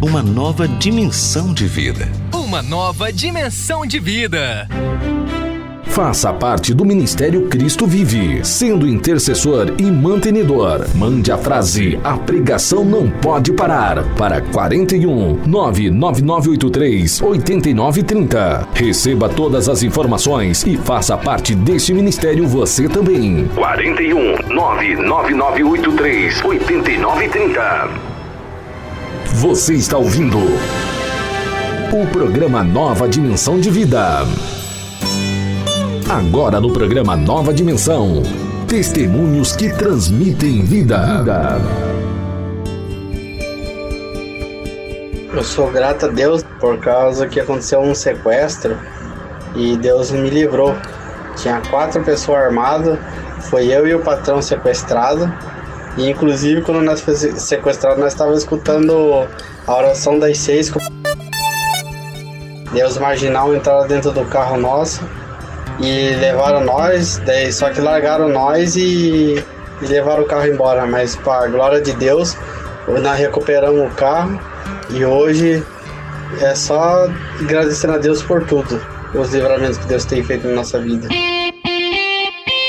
uma nova dimensão de vida. Uma nova dimensão de vida. Faça parte do Ministério Cristo Vive, sendo intercessor e mantenedor. Mande a frase: a pregação não pode parar, para 41 99983 8930. Receba todas as informações e faça parte deste ministério você também. 41 99983 8930. Você está ouvindo o programa Nova Dimensão de Vida. Agora no programa Nova Dimensão, testemunhos que transmitem vida. Eu sou grato a Deus por causa que aconteceu um sequestro e Deus me livrou. Tinha 4 pessoas armadas, foi eu e o patrão sequestrado. E inclusive quando nós fomos sequestrados, nós estávamos escutando a oração das 6. Deus marginal entraram dentro do carro nosso e levaram nós, daí só que largaram nós e levaram o carro embora. Mas para a glória de Deus, nós recuperamos o carro e hoje é só agradecendo a Deus por tudo, os livramentos que Deus tem feito na nossa vida.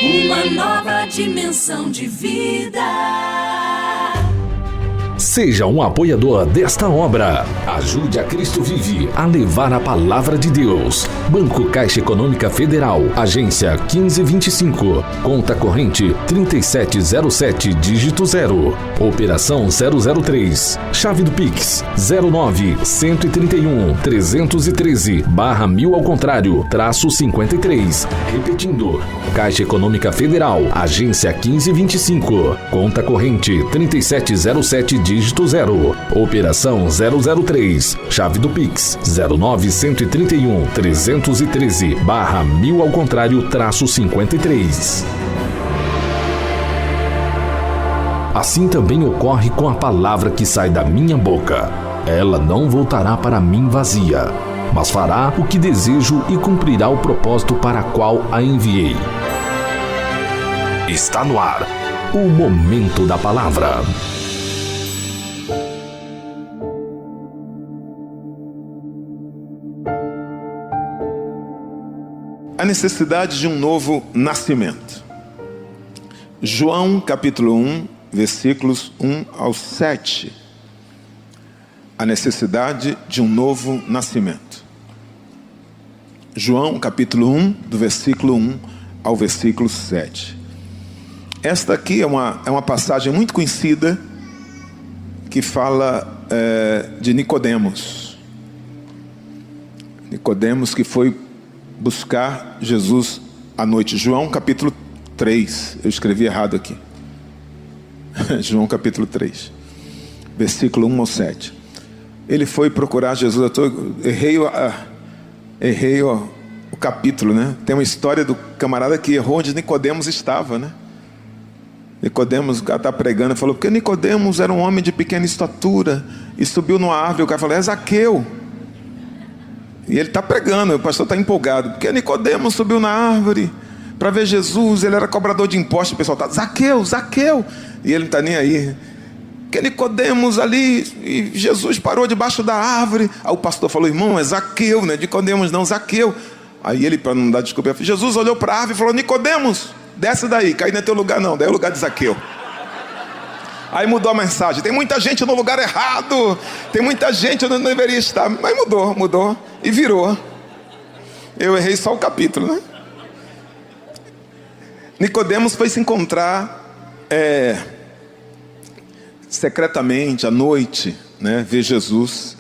Uma nova dimensão de vida. Seja um apoiador desta obra. Ajude a Cristo Vive a levar a palavra de Deus. Banco Caixa Econômica Federal, agência 1525, conta corrente 3707, dígito 0, operação 003, chave do Pix 09-131-313/1000 ao contrário, -53. Repetindo, Caixa Econômica Federal, agência 1525, conta corrente 3707, dígito 0, operação 003, chave do Pix 09-131-313/1000 ao contrário, -53. Assim também ocorre com a palavra que sai da minha boca. Ela não voltará para mim vazia, mas fará o que desejo e cumprirá o propósito para o qual a enviei. Está no ar o Momento da Palavra. A necessidade de um novo nascimento. João capítulo 1, versículos 1 ao 7. A necessidade de um novo nascimento. João capítulo 1, do versículo 1 ao versículo 7. Esta aqui é uma passagem muito conhecida que fala de Nicodemos. Nicodemos que foi buscar Jesus à noite. João capítulo 3. Eu escrevi errado aqui. João capítulo 3, versículo 1 ao 7. Ele foi procurar Jesus. Errei o capítulo, né? Tem uma história do camarada que errou onde Nicodemos estava, né? Nicodemos, o cara está pregando e falou, porque Nicodemos era um homem de pequena estatura e subiu numa árvore. O cara falou, é Zaqueu. E ele está pregando, o pastor está empolgado, porque Nicodemos subiu na árvore para ver Jesus, ele era cobrador de impostos. O pessoal está, Zaqueu, Zaqueu, e ele não está nem aí. Porque Nicodemos ali, e Jesus parou debaixo da árvore. Aí o pastor falou, irmão, é Zaqueu, não é Nicodemos não, Zaqueu. Aí ele, para não dar desculpa, Jesus olhou para a árvore e falou, Nicodemos, desce daí, cai não é teu lugar não, daí é o lugar de Zaqueu. Aí mudou a mensagem, tem muita gente no lugar errado, tem muita gente onde não deveria estar. Mas mudou e virou. Eu errei só o capítulo, né? Nicodemos foi se encontrar secretamente à noite, né, ver Jesus.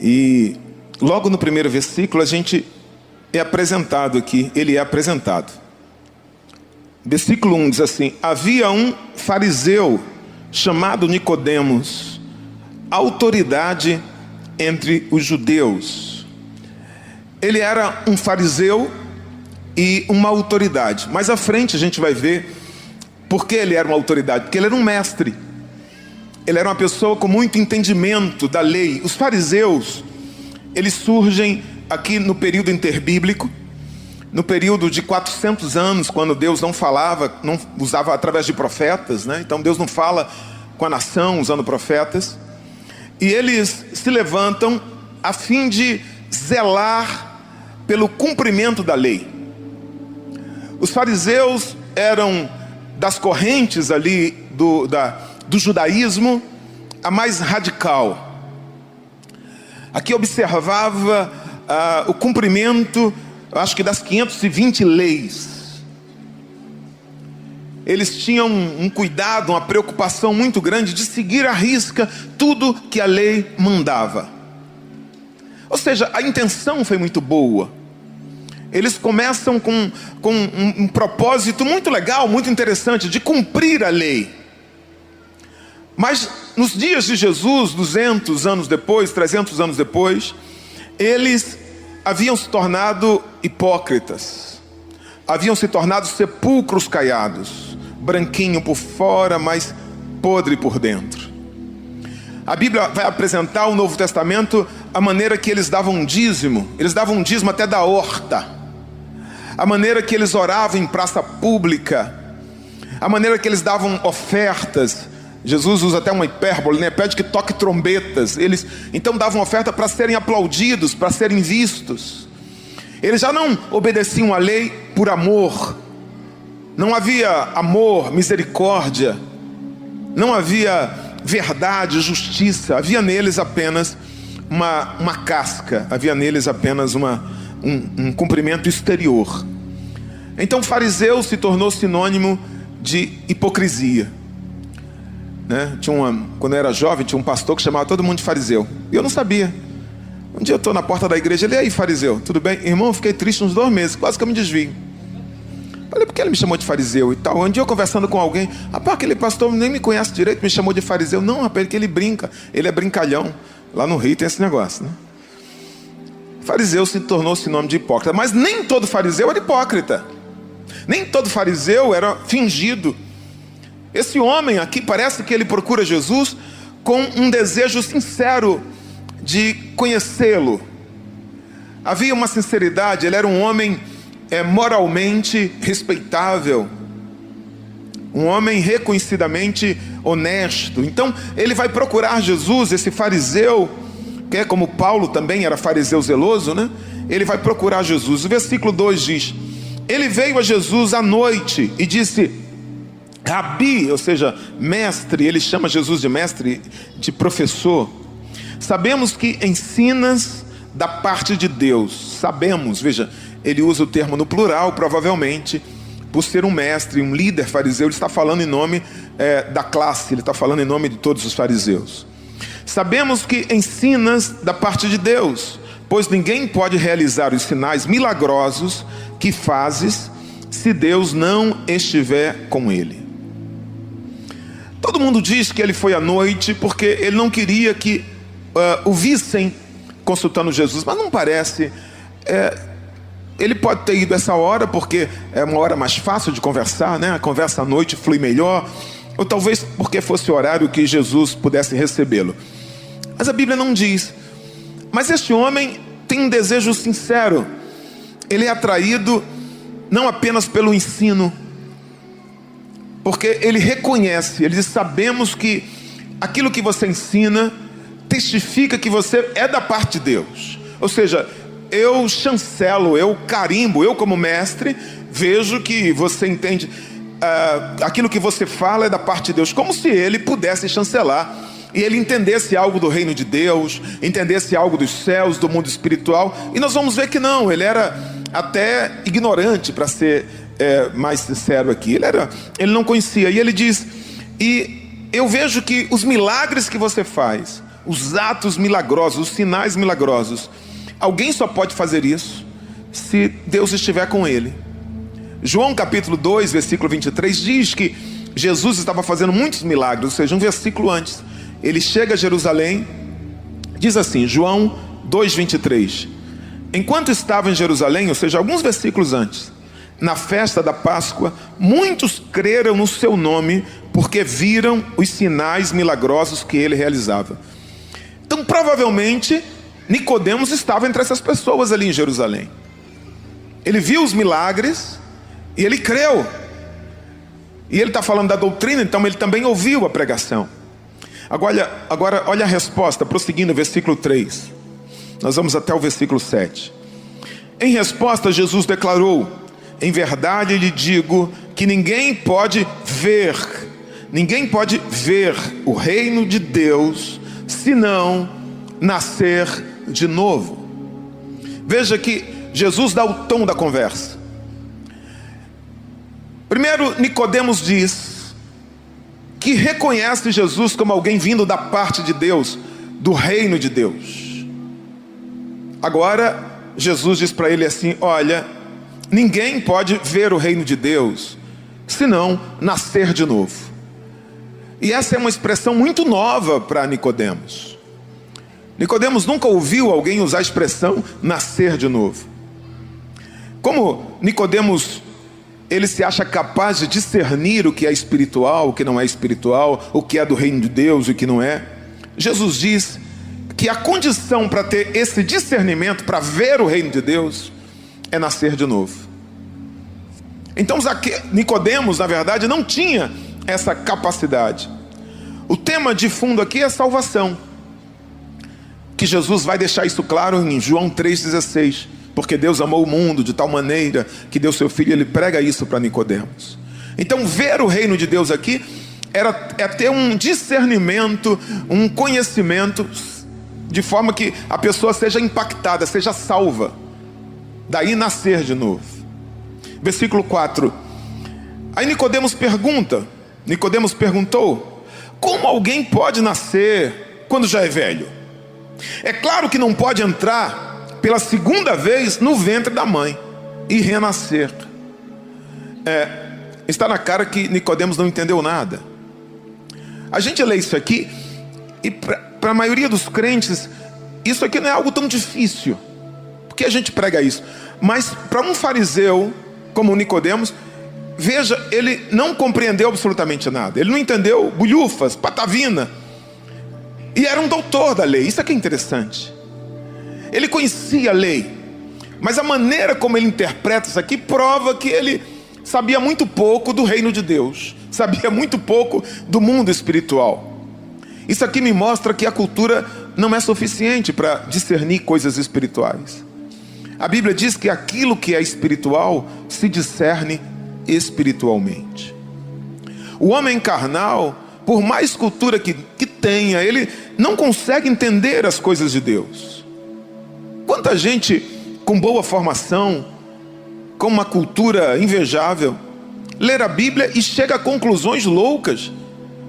E logo no primeiro versículo a gente é apresentado aqui, ele é apresentado. Versículo 1 diz assim: havia um fariseu chamado Nicodemos, autoridade entre os judeus. Ele era um fariseu e uma autoridade. Mais à frente a gente vai ver por que ele era uma autoridade. Porque ele era um mestre. Ele era uma pessoa com muito entendimento da lei. Os fariseus, eles surgem aqui no período interbíblico, no período de 400 anos, quando Deus não falava, não usava através de profetas, né? Então Deus não fala com a nação usando profetas. e eles se levantam a fim de zelar pelo cumprimento da lei. Os fariseus eram das correntes ali do judaísmo a mais radical. Aqui observava o cumprimento, acho que das 520 leis. Eles tinham um cuidado, uma preocupação muito grande de seguir à risca tudo que a lei mandava. Ou seja, a intenção foi muito boa. Eles começam com um propósito muito legal, muito interessante, de cumprir a lei. Mas nos dias de Jesus, 200 anos depois, 300 anos depois, eles haviam se tornado hipócritas. Haviam se tornado sepulcros caiados. Branquinho por fora, mas podre por dentro. A Bíblia vai apresentar o Novo Testamento a maneira que eles davam dízimo. Eles davam dízimo até da horta. A maneira que eles oravam em praça pública. A maneira que eles davam ofertas. Jesus usa até uma hipérbole, né? Pede que toque trombetas. Eles então davam oferta para serem aplaudidos, para serem vistos. Eles já não obedeciam à lei por amor. Não havia amor, misericórdia. Não havia verdade, justiça. Havia neles apenas uma casca. Havia neles apenas um cumprimento exterior. Então fariseu se tornou sinônimo de hipocrisia, né? Quando eu era jovem, tinha um pastor que chamava todo mundo de fariseu. E eu não sabia. Um dia eu estou na porta da igreja, ele: e aí, fariseu, tudo bem? Irmão, eu fiquei triste uns 2 meses, quase que eu me desvio. Falei: por que ele me chamou de fariseu e tal? Um dia eu conversando com alguém: rapaz, aquele pastor nem me conhece direito, me chamou de fariseu. Não, rapaz, porque ele brinca, ele é brincalhão. Lá no Rio tem esse negócio, né? Fariseu se tornou sinônimo de hipócrita. Mas nem todo fariseu era hipócrita. Nem todo fariseu era fingido. Esse homem aqui parece que ele procura Jesus com um desejo sincero de conhecê-lo. Havia uma sinceridade, ele era um homem moralmente respeitável, um homem reconhecidamente honesto. Então ele vai procurar Jesus, esse fariseu, que é como Paulo também era fariseu zeloso, né? Ele vai procurar Jesus. O versículo 2 diz: ele veio a Jesus à noite e disse: Rabi, ou seja, mestre. Ele chama Jesus de mestre, de professor. Sabemos que ensinas da parte de Deus. Sabemos, veja, ele usa o termo no plural, provavelmente por ser um mestre, um líder fariseu. Ele está falando em nome da classe, ele está falando em nome de todos os fariseus. Sabemos que ensinas da parte de Deus, pois ninguém pode realizar os sinais milagrosos que fazes se Deus não estiver com ele. Todo mundo diz que ele foi à noite porque ele não queria que o vissem consultando Jesus, mas não parece. Ele pode ter ido essa hora porque é uma hora mais fácil de conversar, né? A conversa à noite flui melhor, ou talvez porque fosse o horário que Jesus pudesse recebê-lo. Mas a Bíblia não diz. Mas este homem tem um desejo sincero. Ele é atraído não apenas pelo ensino, porque ele reconhece, ele diz: sabemos que aquilo que você ensina testifica que você é da parte de Deus. Ou seja, eu chancelo, eu carimbo, eu como mestre vejo que você entende, aquilo que você fala é da parte de Deus, como se ele pudesse chancelar e ele entendesse algo do reino de Deus, entendesse algo dos céus, do mundo espiritual. E nós vamos ver que não, ele era até ignorante, para ser mais sincero aqui. Ele não conhecia. E ele diz: e eu vejo que os milagres que você faz, os atos milagrosos, os sinais milagrosos, alguém só pode fazer isso se Deus estiver com ele. João capítulo 2, versículo 23 diz que Jesus estava fazendo muitos milagres, ou seja, um versículo antes. Ele chega a Jerusalém, diz assim, João 2,23: enquanto estava em Jerusalém, ou seja, alguns versículos antes, na festa da Páscoa, muitos creram no seu nome, porque viram os sinais milagrosos que ele realizava. Então provavelmente Nicodemos estava entre essas pessoas ali em Jerusalém. Ele viu os milagres e ele creu. E ele está falando da doutrina, então ele também ouviu a pregação. Agora olha a resposta, prosseguindo, versículo 3. Nós vamos até o versículo 7. Em resposta, Jesus declarou: em verdade lhe digo que ninguém pode ver o reino de Deus senão nascer de novo. Veja que Jesus dá o tom da conversa. Primeiro, Nicodemos diz que reconhece Jesus como alguém vindo da parte de Deus, do reino de Deus. Agora, Jesus diz para ele assim: olha, ninguém pode ver o reino de Deus senão nascer de novo. E essa é uma expressão muito nova para Nicodemos. Nicodemos nunca ouviu alguém usar a expressão nascer de novo. Como Nicodemos, ele se acha capaz de discernir o que é espiritual, o que não é espiritual, o que é do reino de Deus e o que não é, Jesus diz que a condição para ter esse discernimento, para ver o reino de Deus, é nascer de novo. Então Nicodemos, na verdade, não tinha essa capacidade. O tema de fundo aqui é salvação, que Jesus vai deixar isso claro em João 3,16. Porque Deus amou o mundo de tal maneira que deu seu Filho. Ele prega isso para Nicodemos. Então ver o reino de Deus aqui é ter um discernimento, um conhecimento, de forma que a pessoa seja impactada, seja salva. Daí nascer de novo. Versículo 4. Aí Nicodemos perguntou: como alguém pode nascer quando já é velho? É claro que não pode entrar pela segunda vez no ventre da mãe e renascer. Está na cara que Nicodemos não entendeu nada. A gente lê isso aqui e para a maioria dos crentes isso aqui não é algo tão difícil, porque a gente prega isso. Mas para um fariseu como Nicodemos, veja, ele não compreendeu absolutamente nada. Ele não entendeu bulhufas, patavina. E era um doutor da lei. Isso aqui é interessante. Ele conhecia a lei, mas a maneira como ele interpreta isso aqui prova que ele sabia muito pouco do reino de Deus, sabia muito pouco do mundo espiritual. Isso aqui me mostra que a cultura não é suficiente para discernir coisas espirituais. A Bíblia diz que aquilo que é espiritual se discerne espiritualmente. O homem carnal, por mais cultura que tenha, ele não consegue entender as coisas de Deus. Quanta gente com boa formação, com uma cultura invejável, lê a Bíblia e chega a conclusões loucas,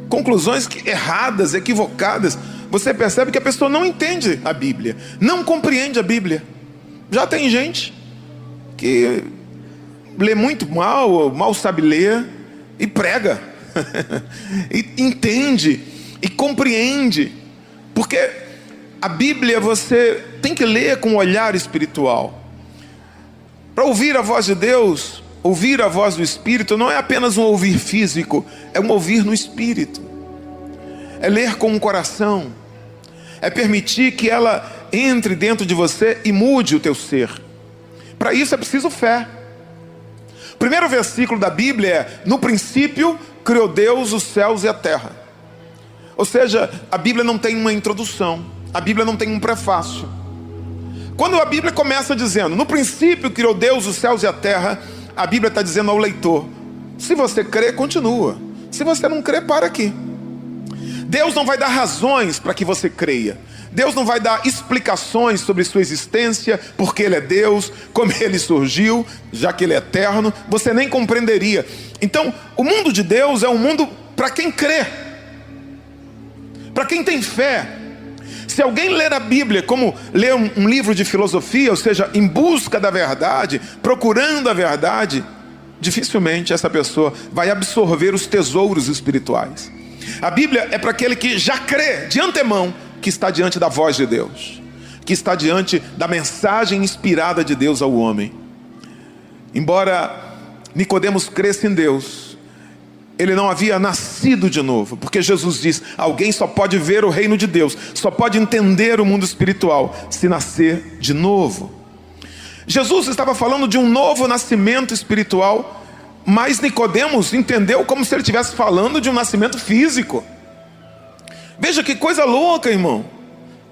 conclusões erradas, equivocadas. Você percebe que a pessoa não entende a Bíblia, não compreende a Bíblia. Já tem gente que lê muito mal sabe ler e prega, e entende e compreende, porque a Bíblia você tem que ler com um olhar espiritual. Para ouvir a voz de Deus, ouvir a voz do Espírito, não é apenas um ouvir físico, é um ouvir no Espírito. É ler com o coração, é permitir que ela entre dentro de você e mude o teu ser. Para isso é preciso fé. O primeiro versículo da Bíblia é: no princípio criou Deus os céus e a terra. Ou seja, a Bíblia não tem uma introdução, a Bíblia não tem um prefácio. Quando a Bíblia começa dizendo: no princípio criou Deus os céus e a terra, a Bíblia está dizendo ao leitor: se você crê, continua. Se você não crê, para aqui. Deus não vai dar razões para que você creia. Deus não vai dar explicações sobre sua existência, porque Ele é Deus, como Ele surgiu, já que Ele é eterno. Você nem compreenderia. Então, o mundo de Deus é um mundo para quem crê, para quem tem fé. Se alguém ler a Bíblia como ler um livro de filosofia, ou seja, em busca da verdade, procurando a verdade, dificilmente essa pessoa vai absorver os tesouros espirituais. A Bíblia é para aquele que já crê de antemão que está diante da voz de Deus, que está diante da mensagem inspirada de Deus ao homem. Embora Nicodemos cresça em Deus, ele não havia nascido de novo, porque Jesus diz: alguém só pode ver o reino de Deus, só pode entender o mundo espiritual se nascer de novo. Jesus estava falando de um novo nascimento espiritual, mas Nicodemos entendeu como se ele estivesse falando de um nascimento físico. Veja que coisa louca, irmão.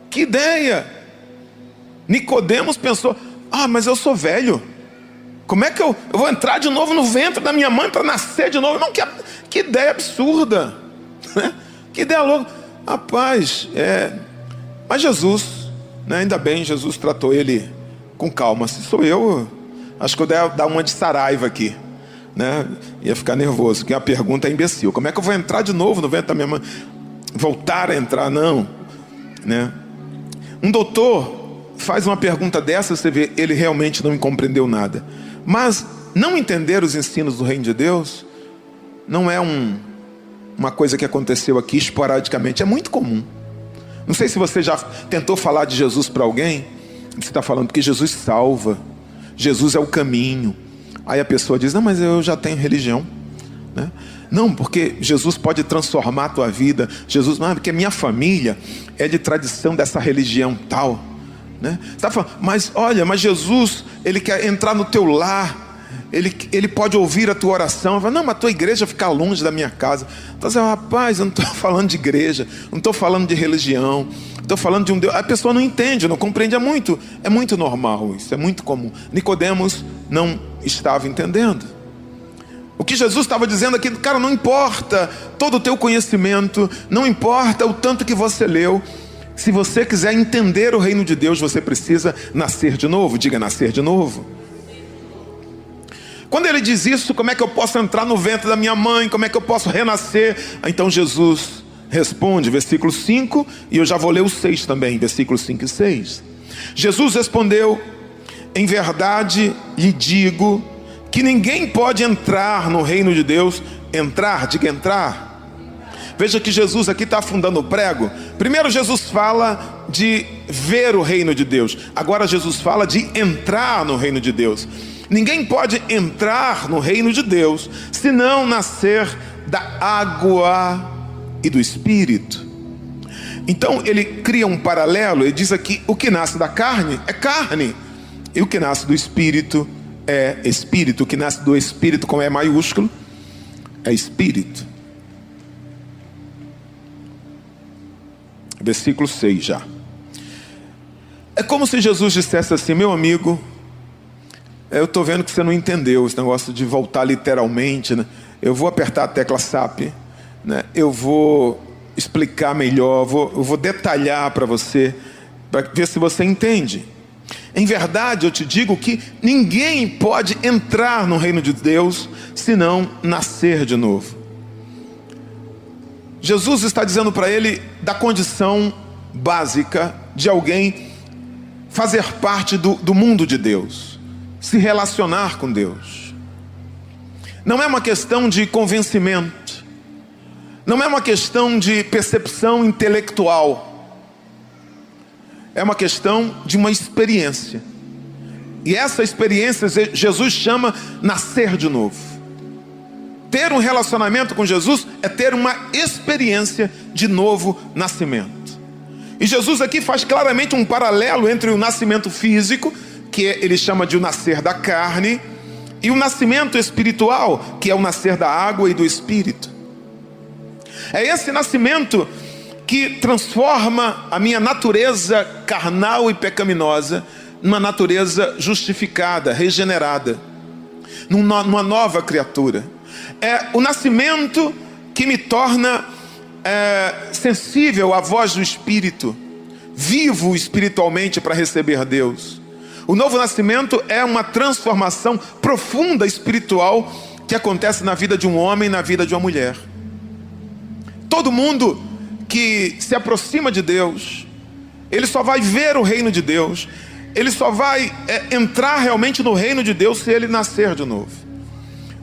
Que ideia. Nicodemos pensou: mas eu sou velho. Como é que eu vou entrar de novo no ventre da minha mãe para nascer de novo? Não, que ideia absurda. Que ideia louca. Rapaz, mas Jesus, né, ainda bem, Jesus tratou ele com calma. Se sou eu, acho que eu devo dar uma de Saraiva aqui, né? Ia ficar nervoso, porque a pergunta é imbecil. Como é que eu vou entrar de novo no ventre da minha mãe? Voltar a entrar, não, né? Um doutor faz uma pergunta dessa, você vê, ele realmente não compreendeu nada. Mas não entender os ensinos do reino de Deus não é uma coisa que aconteceu aqui esporadicamente, é muito comum. Não sei se você já tentou falar de Jesus para alguém. Você está falando porque Jesus salva, Jesus é o caminho. Aí a pessoa diz: não, mas eu já tenho religião, né? Não, porque Jesus pode transformar a tua vida. Jesus, não, porque minha família é de tradição dessa religião tal, né? Você está falando: mas olha, mas Jesus, ele quer entrar no teu lar, ele pode ouvir a tua oração. Eu falo: não, mas a tua igreja fica longe da minha casa. Então você fala: rapaz, eu não estou falando de igreja, não estou falando de religião, estou falando de um Deus. A pessoa não entende, não compreende. É muito normal isso, é muito comum. Nicodemos não estava entendendo. O que Jesus estava dizendo aqui: cara, não importa todo o teu conhecimento, não importa o tanto que você leu, se você quiser entender o reino de Deus, você precisa nascer de novo. Diga: nascer de novo. Quando ele diz isso, como é que eu posso entrar no ventre da minha mãe? Como é que eu posso renascer? Então Jesus responde, versículo 5, e eu já vou ler o 6 também, versículos 5 e 6. Jesus respondeu: em verdade lhe digo que ninguém pode entrar no reino de Deus. Entrar, diga entrar. Veja que Jesus aqui está afundando o prego. Primeiro Jesus fala de ver o reino de Deus. Agora Jesus fala de entrar no reino de Deus. Ninguém pode entrar no reino de Deus se não nascer da água e do Espírito. Então ele cria um paralelo. Ele diz aqui: o que nasce da carne é carne, e o que nasce do Espírito é Espírito. O que nasce do Espírito, com E maiúsculo, é Espírito. Versículo 6 já. É como se Jesus dissesse assim: meu amigo, eu estou vendo que você não entendeu esse negócio de voltar literalmente, né? Eu vou apertar a tecla SAP, né? Eu vou explicar melhor, eu vou detalhar para você, para ver se você entende. Em verdade eu te digo que ninguém pode entrar no reino de Deus se não nascer de novo. Jesus está dizendo para ele da condição básica de alguém fazer parte do mundo de Deus, se relacionar com Deus. Não é uma questão de convencimento, não é uma questão de percepção intelectual, é uma questão de uma experiência. E essa experiência Jesus chama nascer de novo. Ter um relacionamento com Jesus é ter uma experiência de novo nascimento. E Jesus aqui faz claramente um paralelo entre o nascimento físico, que ele chama de o nascer da carne, e o nascimento espiritual, que é o nascer da água e do Espírito. É esse nascimento que transforma a minha natureza carnal e pecaminosa numa natureza justificada, regenerada, numa nova criatura. É o nascimento que me torna sensível à voz do Espírito, vivo espiritualmente para receber Deus. O novo nascimento é uma transformação profunda espiritual que acontece na vida de um homem, na vida de uma mulher. Todo mundo que se aproxima de Deus, ele só vai ver o reino de Deus, ele só vai entrar realmente no reino de Deus se ele nascer de novo.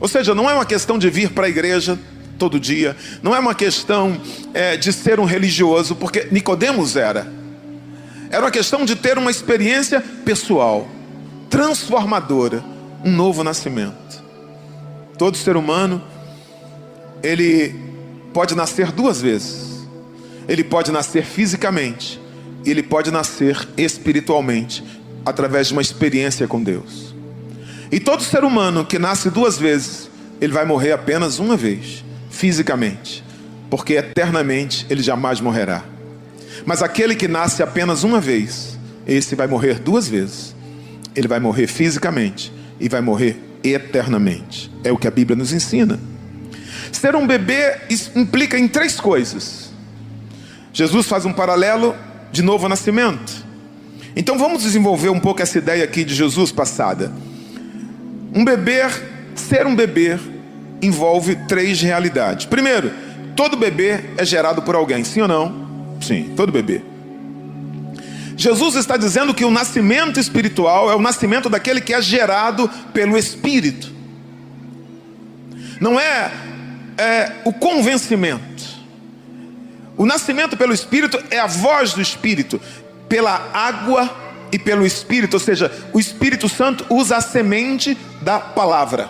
Ou seja, não é uma questão de vir para a igreja todo dia, não é uma questão de ser um religioso, porque Nicodemos era uma questão de ter uma experiência pessoal, transformadora, um novo nascimento. Todo ser humano, ele pode nascer duas vezes. Ele pode nascer fisicamente, e ele pode nascer espiritualmente, através de uma experiência com Deus. E todo ser humano que nasce duas vezes, ele vai morrer apenas uma vez, fisicamente. porque eternamente ele jamais morrerá. Mas aquele que nasce apenas uma vez, esse vai morrer 2 vezes. Ele vai morrer fisicamente e vai morrer eternamente. É o que a Bíblia nos ensina. Ser um bebê implica em 3 coisas. Jesus faz um paralelo de novo nascimento. Então vamos desenvolver um pouco essa ideia aqui de Jesus passada. Ser um bebê envolve 3 realidades. Primeiro, todo bebê é gerado por alguém, sim ou não? Sim, todo bebê. Jesus está dizendo que o nascimento espiritual é o nascimento daquele que é gerado pelo Espírito. Não é o convencimento. O nascimento pelo Espírito é a voz do Espírito, pela água e pelo Espírito. Ou seja, o Espírito Santo usa a semente da palavra.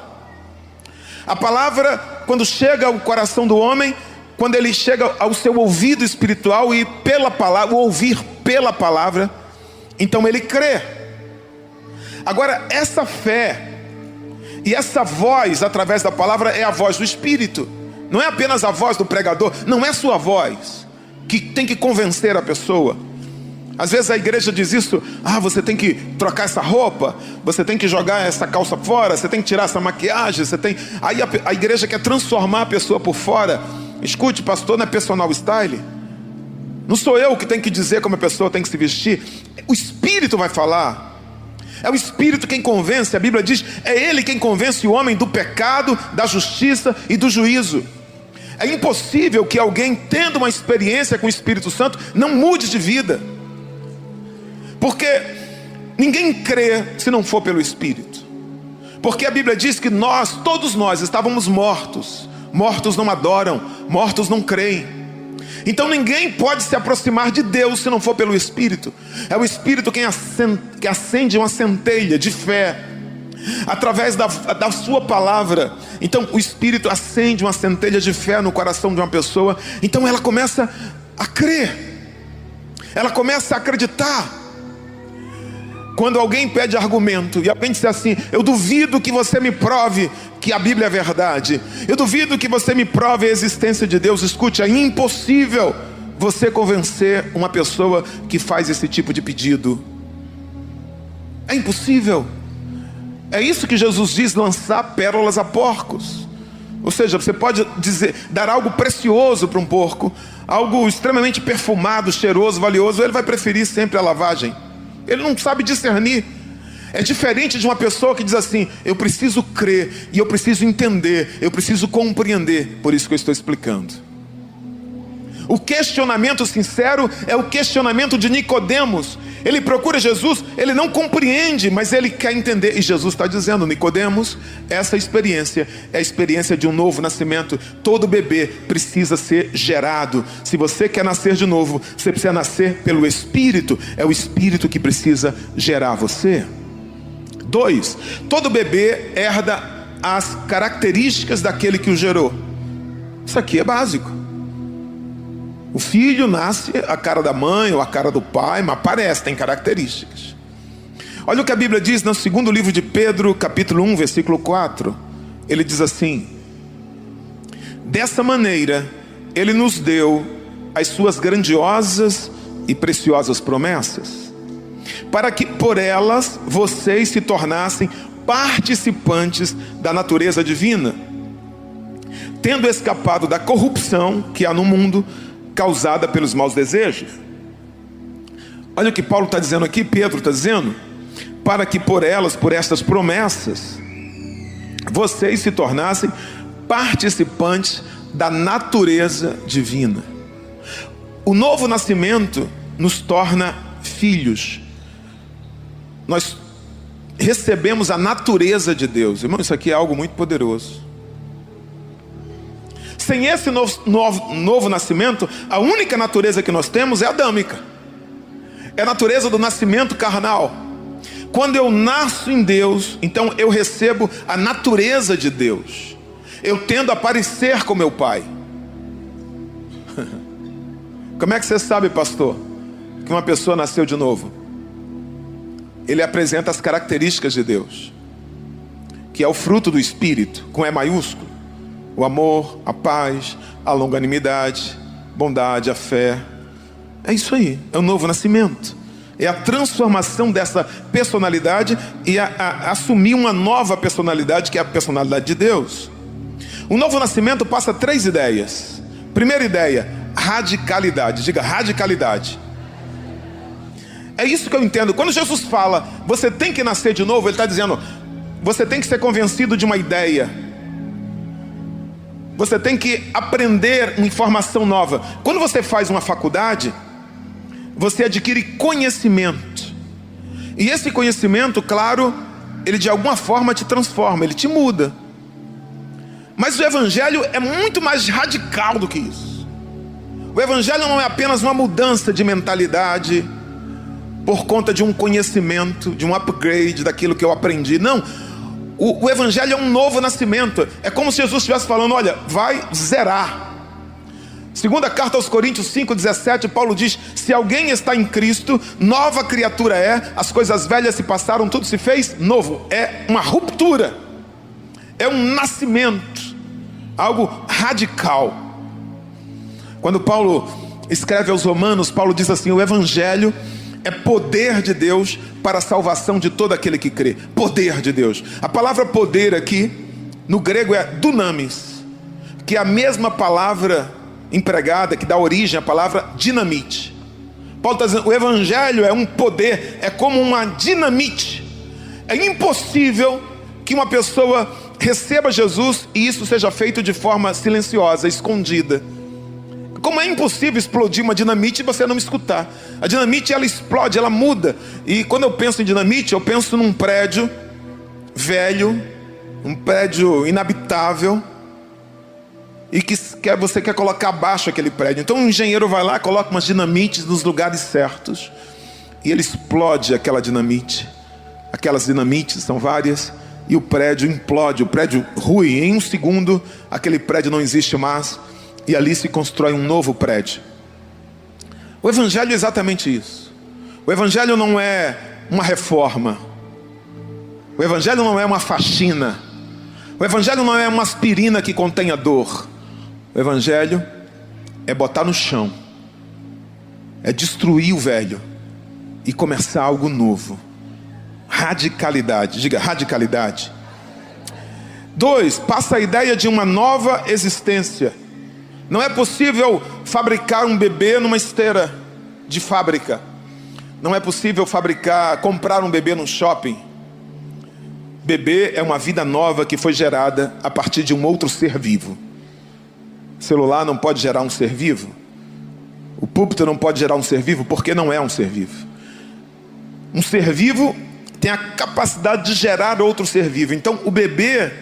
A palavra, quando chega ao coração do homem, quando ele chega ao seu ouvido espiritual e pela palavra, ouvir pela palavra, então ele crê. Agora, essa fé e essa voz através da palavra é a voz do Espírito. Não é apenas a voz do pregador, não é sua voz que tem que convencer a pessoa. Às vezes a igreja diz isso: você tem que trocar essa roupa, você tem que jogar essa calça fora, você tem que tirar essa maquiagem, Aí a igreja quer transformar a pessoa por fora. Escute, pastor, não é personal style. Não sou eu que tenho que dizer como a pessoa tem que se vestir. O Espírito vai falar. É o Espírito quem convence. A Bíblia diz, é Ele quem convence o homem do pecado, da justiça e do juízo. É impossível que alguém, tendo uma experiência com o Espírito Santo, não mude de vida. Porque ninguém crê se não for pelo Espírito. Porque a Bíblia diz que todos nós estávamos mortos. Mortos não adoram, mortos não creem. Então ninguém pode se aproximar de Deus se não for pelo Espírito. É o Espírito quem acende uma centelha de fé através da sua palavra. Então o Espírito acende uma centelha de fé no coração de uma pessoa. Então ela começa a crer, ela começa a acreditar. Quando alguém pede argumento e alguém diz assim: eu duvido que você me prove que a Bíblia é verdade, eu duvido que você me prove a existência de Deus. Escute, é impossível você convencer uma pessoa que faz esse tipo de pedido. É impossível. É isso que Jesus diz: lançar pérolas a porcos. Ou seja, você pode dar algo precioso para um porco, algo extremamente perfumado, cheiroso, valioso, ele vai preferir sempre a lavagem. Ele não sabe discernir. É diferente de uma pessoa que diz assim: eu preciso crer, e eu preciso entender, eu preciso compreender. Por isso que eu estou explicando. O questionamento sincero é o questionamento de Nicodemos. Ele procura Jesus, ele não compreende, mas ele quer entender. E Jesus está dizendo: Nicodemos, essa experiência é a experiência de um novo nascimento. Todo bebê precisa ser gerado. Se você quer nascer de novo, você precisa nascer pelo Espírito. É o Espírito que precisa gerar você. 2. Todo bebê herda as características daquele que o gerou. Isso aqui é básico. O filho nasce a cara da mãe ou a cara do pai, mas parece, tem características. Olha o que a Bíblia diz no 2º livro de Pedro, capítulo 1, versículo 4. Ele diz assim: dessa maneira, Ele nos deu as suas grandiosas e preciosas promessas, para que por elas vocês se tornassem participantes da natureza divina, tendo escapado da corrupção que há no mundo, causada pelos maus desejos. Olha o que Paulo está dizendo aqui, Pedro está dizendo: para que por elas, por estas promessas, vocês se tornassem participantes da natureza divina. O novo nascimento nos torna filhos. Nós recebemos a natureza de Deus. Irmão, isso aqui é algo muito poderoso. Sem esse novo nascimento, a única natureza que nós temos é adâmica. É a natureza do nascimento carnal. Quando eu nasço em Deus, então eu recebo a natureza de Deus. Eu tendo a parecer com meu pai. Como é que você sabe, pastor, que uma pessoa nasceu de novo? Ele apresenta as características de Deus, que é o fruto do Espírito, com E maiúsculo. O amor, a paz, a longanimidade, bondade, a fé. É isso aí, é o novo nascimento. É a transformação dessa personalidade e a assumir uma nova personalidade, que é a personalidade de Deus. O novo nascimento passa 3 ideias. Primeira ideia, radicalidade. Diga, radicalidade. É isso que eu entendo. Quando Jesus fala, você tem que nascer de novo, Ele está dizendo, você tem que ser convencido de uma ideia. Você tem que aprender uma informação nova. Quando você faz uma faculdade, você adquire conhecimento. E esse conhecimento, claro, ele de alguma forma te transforma, ele te muda. Mas o Evangelho é muito mais radical do que isso. O Evangelho não é apenas uma mudança de mentalidade por conta de um conhecimento, de um upgrade daquilo que eu aprendi. Não, o Evangelho é um novo nascimento. É como se Jesus estivesse falando, olha, vai zerar. Segunda carta aos Coríntios 5,17, Paulo diz, se alguém está em Cristo, nova criatura é, as coisas velhas se passaram, tudo se fez novo. É uma ruptura, é um nascimento, algo radical. Quando Paulo escreve aos Romanos, Paulo diz assim, o Evangelho é poder de Deus para a salvação de todo aquele que crê. Poder de Deus. A palavra poder aqui, no grego é dunamis, que é a mesma palavra empregada que dá origem à palavra dinamite. Paulo está dizendo, o Evangelho é um poder, é como uma dinamite. É impossível que uma pessoa receba Jesus e isso seja feito de forma silenciosa, escondida. Como é impossível explodir uma dinamite e você não escutar. A dinamite, ela explode, ela muda. E quando eu penso em dinamite, eu penso num prédio velho, um prédio inabitável, e que você quer colocar abaixo aquele prédio. Então um engenheiro vai lá, coloca umas dinamites nos lugares certos, e ele explode aquela dinamite. Aquelas dinamites são várias, e o prédio implode, o prédio rui. Em um segundo, aquele prédio não existe mais, e ali se constrói um novo prédio. O Evangelho é exatamente isso. O Evangelho não é uma reforma. O Evangelho não é uma faxina. O Evangelho não é uma aspirina que contenha dor. O Evangelho é botar no chão, é destruir o velho e começar algo novo. Radicalidade, diga radicalidade. 2, passa a ideia de uma nova existência. Não é possível fabricar um bebê numa esteira de fábrica. Não é possível comprar um bebê num shopping. Bebê é uma vida nova que foi gerada a partir de um outro ser vivo. Celular não pode gerar um ser vivo. O púlpito não pode gerar um ser vivo porque não é um ser vivo. Um ser vivo tem a capacidade de gerar outro ser vivo. Então o bebê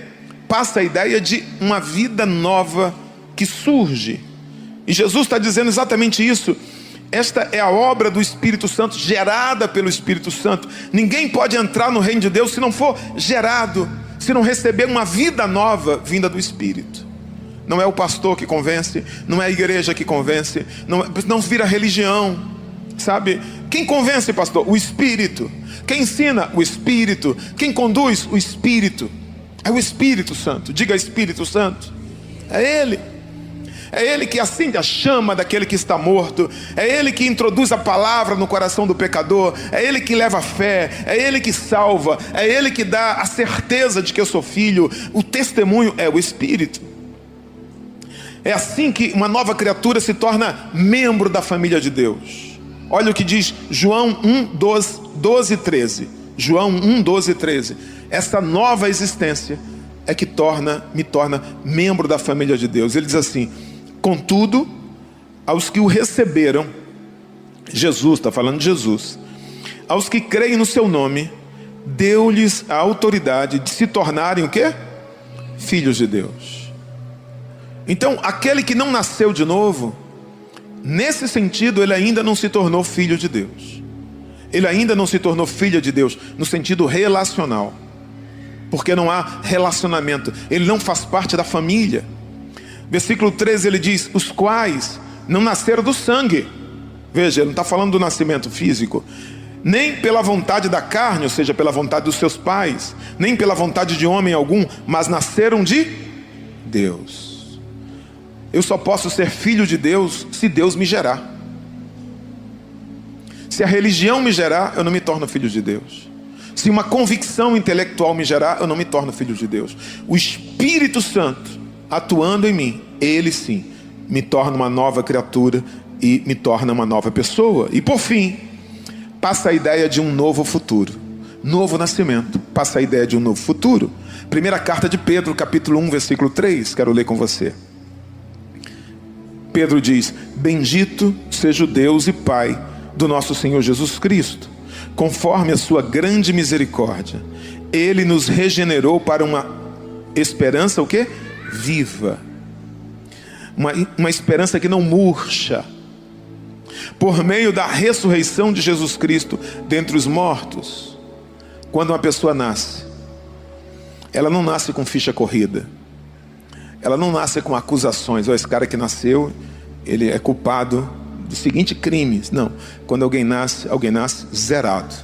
passa a ideia de uma vida nova que surge. E Jesus está dizendo exatamente isso. Esta é a obra do Espírito Santo, gerada pelo Espírito Santo. Ninguém pode entrar no reino de Deus se não for gerado, se não receber uma vida nova vinda do Espírito. Não é o pastor que convence, não é a igreja que convence, não vira religião, sabe? Quem convence, pastor? O Espírito. Quem ensina? O Espírito. Quem conduz? O Espírito. É o Espírito Santo. Diga Espírito Santo. É Ele. É Ele que acende a chama daquele que está morto. É Ele que introduz a palavra no coração do pecador. É Ele que leva a fé. É Ele que salva. É Ele que dá a certeza de que eu sou filho. O testemunho é o Espírito. É assim que uma nova criatura se torna membro da família de Deus. Olha o que diz João 1, 12 e 13. João 1, 12 e 13. Essa nova existência é que me torna membro da família de Deus. Ele diz assim: contudo, aos que o receberam, Jesus, está falando de Jesus, aos que creem no seu nome, deu-lhes a autoridade de se tornarem o quê? Filhos de Deus. Então, aquele que não nasceu de novo, nesse sentido, ele ainda não se tornou filho de Deus. Ele ainda não se tornou filha de Deus, no sentido relacional. Porque não há relacionamento. Ele não faz parte da família. Versículo 13, ele diz: os quais não nasceram do sangue. Veja, ele não está falando do nascimento físico. Nem pela vontade da carne, ou seja, pela vontade dos seus pais. Nem pela vontade de homem algum, mas nasceram de Deus. Eu só posso ser filho de Deus se Deus me gerar. Se a religião me gerar, eu não me torno filho de Deus. Se uma convicção intelectual me gerar, eu não me torno filho de Deus. O Espírito Santo atuando em mim, ele sim me torna uma nova criatura e me torna uma nova pessoa. E por fim, passa a ideia de um novo futuro. Novo nascimento, passa a ideia de um novo futuro. Primeira carta de Pedro, capítulo 1, versículo 3, quero ler com você. Pedro diz: bendito seja o Deus e Pai do nosso Senhor Jesus Cristo, conforme a sua grande misericórdia. Ele nos regenerou para uma esperança, o quê? Viva. Uma esperança que não murcha, por meio da ressurreição de Jesus Cristo dentre os mortos. Quando uma pessoa nasce, ela não nasce com ficha corrida, ela não nasce com acusações: esse cara que nasceu, ele é culpado do seguinte crime. Não, quando alguém nasce zerado.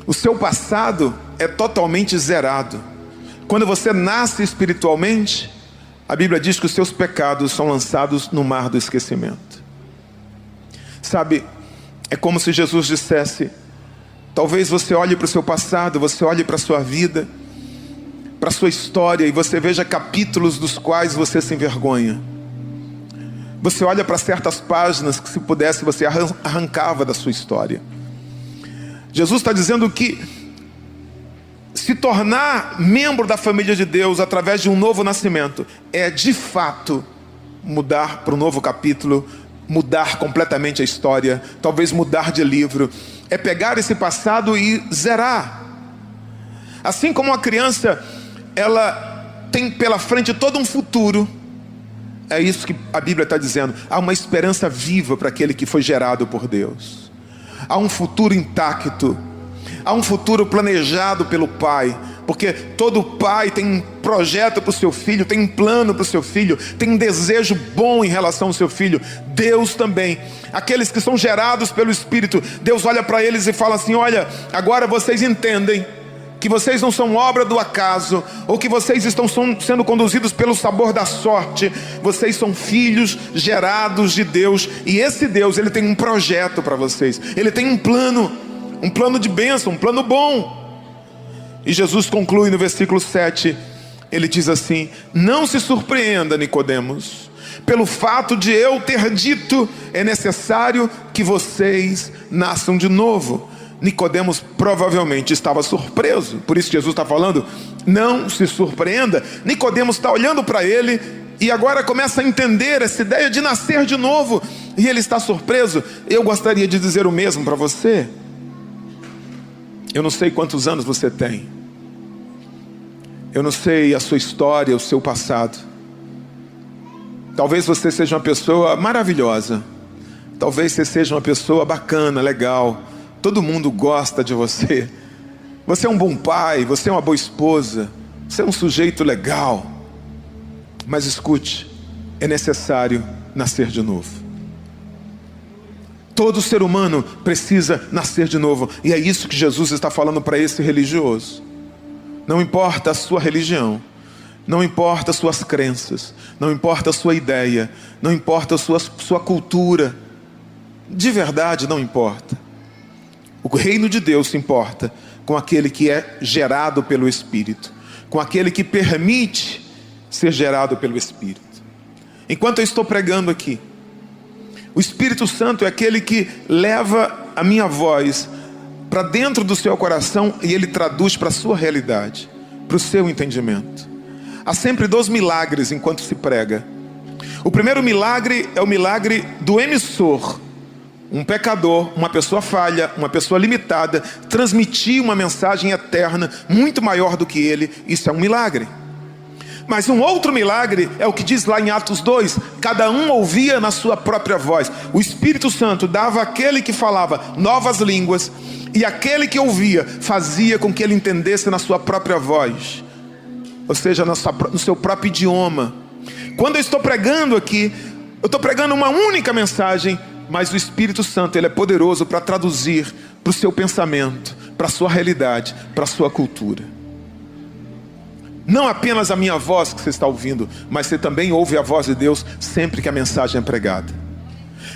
O seu passado é totalmente zerado. Quando você nasce espiritualmente, a Bíblia diz que os seus pecados são lançados no mar do esquecimento. Sabe, é como se Jesus dissesse: talvez você olhe para o seu passado, você olhe para a sua vida, para a sua história, e você veja capítulos dos quais você se envergonha. Você olha para certas páginas que, se pudesse, você arrancava da sua história. Jesus está dizendo que se tornar membro da família de Deus através de um novo nascimento é de fato mudar para um novo capítulo, mudar completamente a história, talvez mudar de livro. É pegar esse passado e zerar. Assim como uma criança, ela tem pela frente todo um futuro. É isso que a Bíblia está dizendo. Há uma esperança viva para aquele que foi gerado por Deus. Há um futuro intacto. Há um futuro planejado pelo Pai. Porque todo pai tem um projeto para o seu filho, tem um plano para o seu filho, tem um desejo bom em relação ao seu filho. Deus também. Aqueles que são gerados pelo Espírito, Deus olha para eles e fala assim: olha, agora vocês entendem que vocês não são obra do acaso, ou que vocês estão sendo conduzidos pelo sabor da sorte. Vocês são filhos gerados de Deus, e esse Deus, ele tem um projeto para vocês. Ele tem um plano de bênção, um plano bom. E Jesus conclui no versículo 7, ele diz assim: não se surpreenda, Nicodemos, pelo fato de eu ter dito, é necessário que vocês nasçam de novo. Nicodemos provavelmente estava surpreso, por isso Jesus está falando: não se surpreenda. Nicodemos está olhando para ele e agora começa a entender essa ideia de nascer de novo, e ele está surpreso. Eu gostaria de dizer o mesmo para você. Eu não sei quantos anos você tem, eu não sei a sua história, o seu passado. Talvez você seja uma pessoa maravilhosa, talvez você seja uma pessoa bacana, legal, todo mundo gosta de você. Você é um bom pai, você é uma boa esposa, você é um sujeito legal. Mas escute, é necessário nascer de novo. Todo ser humano precisa nascer de novo. E é isso que Jesus está falando para esse religioso. Não importa a sua religião, não importa as suas crenças, não importa a sua ideia, não importa a sua cultura. De verdade não importa. O reino de Deus se importa com aquele que é gerado pelo Espírito, com aquele que permite ser gerado pelo Espírito. Enquanto eu estou pregando aqui, o Espírito Santo é aquele que leva a minha voz para dentro do seu coração e ele traduz para a sua realidade, para o seu entendimento. Há sempre 2 milagres enquanto se prega. O primeiro milagre é o milagre do emissor. Um pecador, uma pessoa falha, uma pessoa limitada, transmitir uma mensagem eterna, muito maior do que ele. Isso é um milagre. Mas um outro milagre é o que diz lá em Atos 2, cada um ouvia na sua própria voz. O Espírito Santo dava àquele que falava novas línguas, e aquele que ouvia fazia com que ele entendesse na sua própria voz, ou seja, no seu próprio idioma. Quando eu estou pregando aqui, eu estou pregando uma única mensagem, mas o Espírito Santo, ele é poderoso para traduzir para o seu pensamento, para a sua realidade, para a sua cultura. Não apenas a minha voz que você está ouvindo, mas você também ouve a voz de Deus sempre que a mensagem é pregada.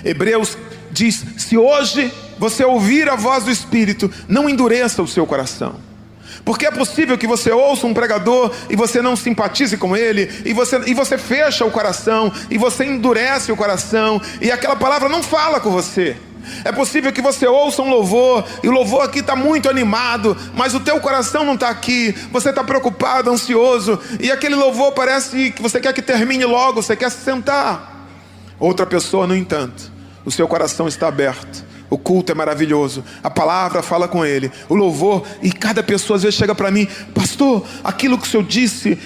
Hebreus diz: se hoje você ouvir a voz do Espírito, não endureça o seu coração. Porque é possível que você ouça um pregador e você não simpatize com ele, e você fecha o coração, e você endurece o coração, e aquela palavra não fala com você. É possível que você ouça um louvor, e o louvor aqui está muito animado, mas o teu coração não está aqui, você está preocupado, ansioso, e aquele louvor parece que você quer que termine logo, você quer se sentar. Outra pessoa, no entanto, o seu coração está aberto, o culto é maravilhoso, a palavra fala com ele, o louvor, e cada pessoa às vezes chega para mim: pastor, aquilo que o senhor disse,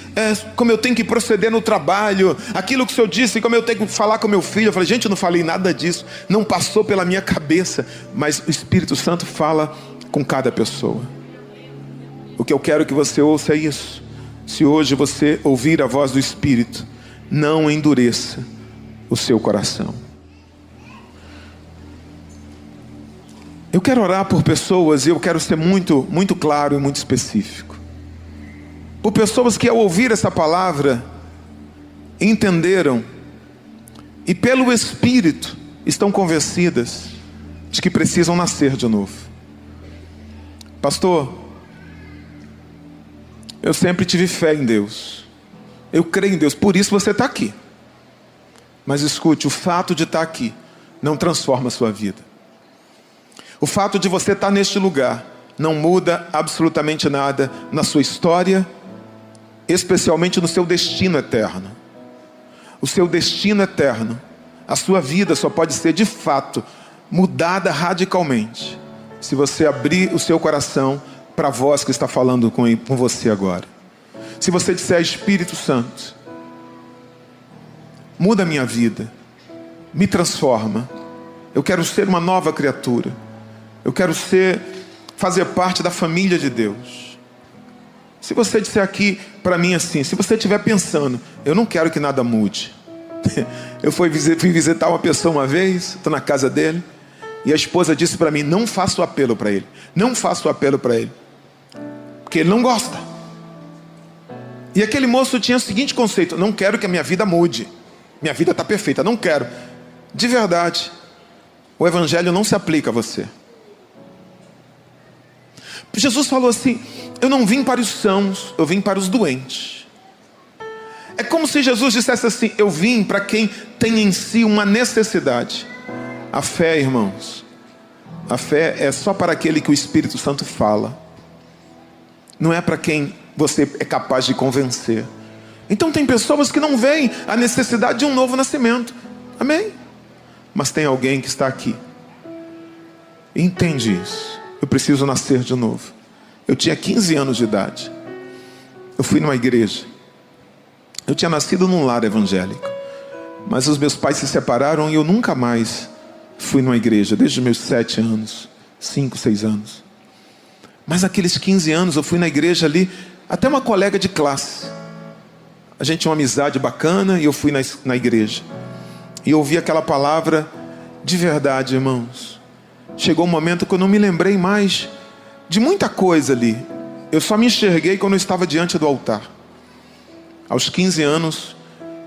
como eu tenho que proceder no trabalho, aquilo que o senhor disse, como eu tenho que falar com meu filho. Eu falei: gente, eu não falei nada disso, não passou pela minha cabeça, mas o Espírito Santo fala com cada pessoa. O que eu quero que você ouça é isso: se hoje você ouvir a voz do Espírito, não endureça o seu coração. Eu quero orar por pessoas, e eu quero ser muito, muito claro e muito específico. Por pessoas que ao ouvir essa palavra, entenderam, e pelo Espírito estão convencidas de que precisam nascer de novo. Pastor, eu sempre tive fé em Deus, eu creio em Deus, por isso você está aqui. Mas escute, o fato de estar aqui não transforma a sua vida. O fato de você estar neste lugar não muda absolutamente nada na sua história, especialmente no seu destino eterno. O seu destino eterno, a sua vida só pode ser de fato mudada radicalmente se você abrir o seu coração para a voz que está falando com você agora. Se você disser: Espírito Santo, muda a minha vida, me transforma, eu quero ser uma nova criatura, eu quero fazer parte da família de Deus. Se você disser aqui para mim assim, se você estiver pensando: eu não quero que nada mude. Eu fui visitar uma pessoa uma vez, estou na casa dele, e a esposa disse para mim: não faça o apelo para ele, não faça o apelo para ele, porque ele não gosta. E aquele moço tinha o seguinte conceito: não quero que a minha vida mude, minha vida está perfeita, não quero. De verdade, o evangelho não se aplica a você. Jesus falou assim: eu não vim para os sãos, eu vim para os doentes. É como se Jesus dissesse assim: eu vim para quem tem em si uma necessidade. A fé, irmãos, a fé é só para aquele que o Espírito Santo fala, não é para quem você é capaz de convencer. Então tem pessoas que não veem a necessidade de um novo nascimento, amém? Mas tem alguém que está aqui, entende isso: eu preciso nascer de novo. Eu tinha 15 anos de idade, eu fui numa igreja. Eu tinha nascido num lar evangélico, mas os meus pais se separaram e eu nunca mais fui numa igreja, desde os meus 7 anos, 5, 6 anos. Mas aqueles 15 anos eu fui na igreja ali, até uma colega de classe, a gente tinha uma amizade bacana, e eu fui na igreja, e ouvi aquela palavra de verdade, irmãos. Chegou um momento que eu não me lembrei mais de muita coisa ali. Eu só me enxerguei quando eu estava diante do altar. Aos 15 anos,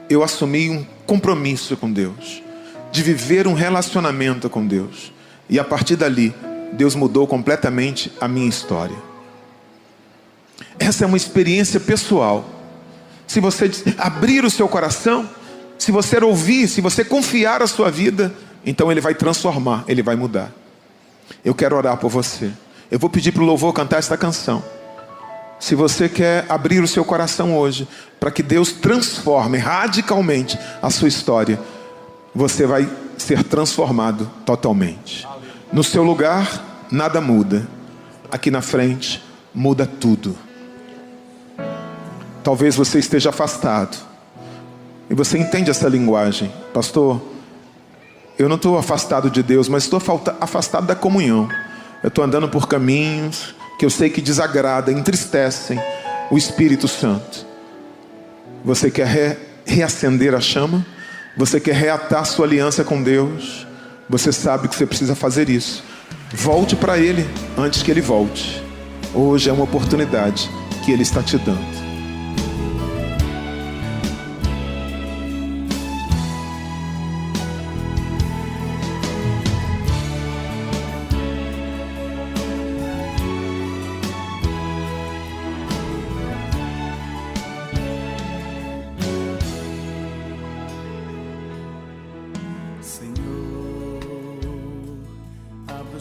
eu assumi um compromisso com Deus, de viver um relacionamento com Deus. E a partir dali, Deus mudou completamente a minha história. Essa é uma experiência pessoal. Se você abrir o seu coração, se você ouvir, se você confiar a sua vida, então Ele vai transformar, Ele vai mudar. Eu quero orar por você. Eu vou pedir para o louvor cantar esta canção. Se você quer abrir o seu coração hoje, para que Deus transforme radicalmente a sua história, você vai ser transformado totalmente. No seu lugar, nada muda. Aqui na frente, muda tudo. Talvez você esteja afastado, e você entende essa linguagem: pastor, eu não estou afastado de Deus, mas estou afastado da comunhão. Eu estou andando por caminhos que eu sei que desagradam, entristecem o Espírito Santo. Você quer reacender a chama? Você quer reatar sua aliança com Deus? Você sabe que você precisa fazer isso. Volte para Ele antes que Ele volte. Hoje é uma oportunidade que Ele está te dando.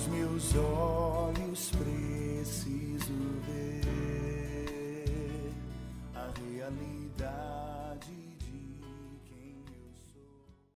os meus olhos